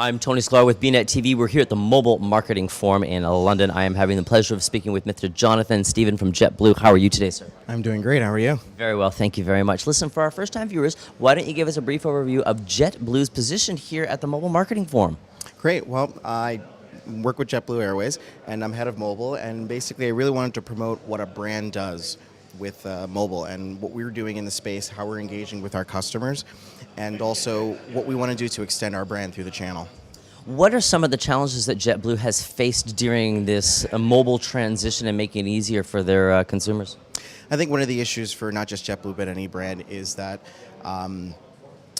I'm Tony Sklar with bnetTV. We're here at the Mobile Marketing Forum in London. I am having the pleasure of speaking with Mr. Johnathan Stephen from JetBlue. How are you today, sir? I'm doing great. How are you? Very well, thank you very much. Listen, for our first-time viewers, why don't you give us a brief overview of JetBlue's position here at the Mobile Marketing Forum? Great. Well, I work with JetBlue Airways, and I'm head of mobile, and basically I really wanted to promote what a brand does with mobile and what we're doing in the space, how we're engaging with our customers, and also what we want to do to extend our brand through the channel. What are some of the challenges that JetBlue has faced during this mobile transition and making it easier for their consumers? I think one of the issues for not just JetBlue but any brand is that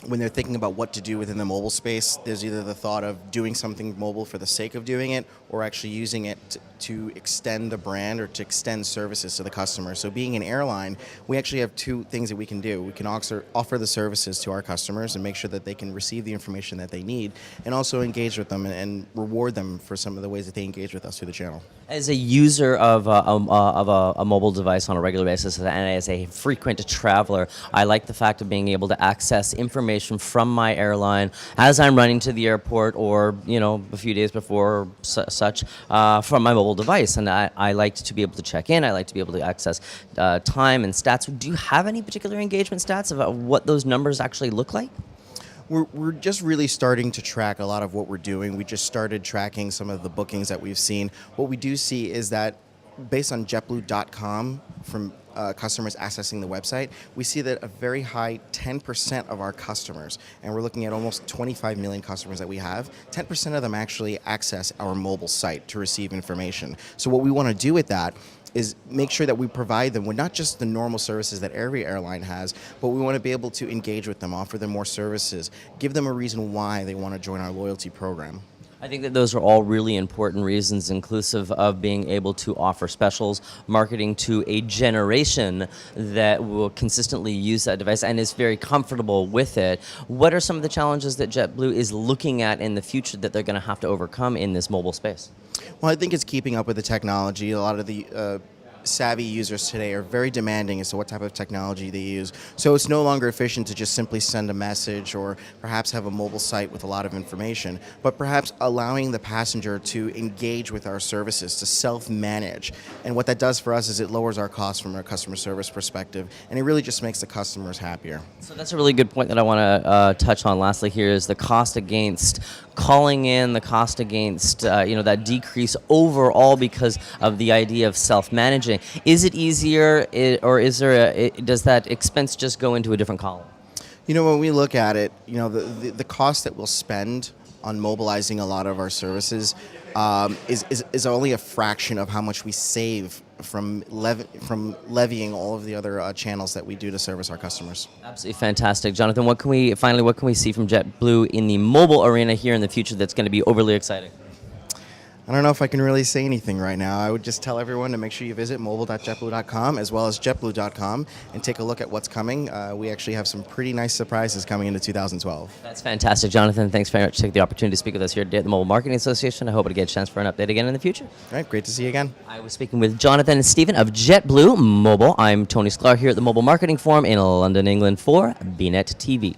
when they're thinking about what to do within the mobile space, there's either the thought of doing something mobile for the sake of doing it or actually using it to extend the brand or to extend services to the customer. So being an airline, we actually have two things that we can do. We can offer the services to our customers and make sure that they can receive the information that they need, and also engage with them and reward them for some of the ways that they engage with us through the channel. As a user of a mobile device on a regular basis and as a frequent traveler, I like the fact of being able to access information from my airline as I'm running to the airport or, you know, a few days before or such from my mobile device. And I like to be able to check in. I like to be able to access time and stats. Do you have any particular engagement stats about what those numbers actually look like? We're just really starting to track a lot of what we're doing. We just started tracking some of the bookings that we've seen. What we do see is that based on JetBlue.com, from customers accessing the website, we see that a very high 10% of our customers, and we're looking at almost 25 million customers that we have, 10% of them actually access our mobile site to receive information. So what we want to do with that is make sure that we provide them with not just the normal services that every airline has, but we want to be able to engage with them, offer them more services, give them a reason why they want to join our loyalty program. I think that those are all really important reasons, inclusive of being able to offer specials, marketing to a generation that will consistently use that device and is very comfortable with it. What are some of the challenges that JetBlue is looking at in the future that they're going to have to overcome in this mobile space? Well, I think it's keeping up with the technology. A lot of the savvy users today are very demanding as to what type of technology they use. So it's no longer efficient to just simply send a message or perhaps have a mobile site with a lot of information, but perhaps allowing the passenger to engage with our services, to self-manage. And what that does for us is it lowers our costs from a customer service perspective, and it really just makes the customers happier. So that's a really good point that I want to touch on lastly here is the cost against calling in, the cost against that decrease overall because of the idea of self-managing. Is it easier, or is there does that expense just go into a different column? You know, when we look at it, you know, the cost that we'll spend on mobilizing a lot of our services is only a fraction of how much we save from levying all of the other channels that we do to service our customers. Absolutely fantastic. Johnathan, what can we see from JetBlue in the mobile arena here in the future that's going to be overly exciting? I don't know if I can really say anything right now. I would just tell everyone to make sure you visit mobile.jetblue.com as well as jetblue.com and take a look at what's coming. We actually have some pretty nice surprises coming into 2012. That's fantastic, Johnathan. Thanks very much for taking the opportunity to speak with us here today at the Mobile Marketing Association. I hope to get a chance for an update again in the future. All right, great to see you again. I was speaking with Johnathan Stephen of JetBlue Mobile. I'm Tony Sklar here at the Mobile Marketing Forum in London, England for bnetTV.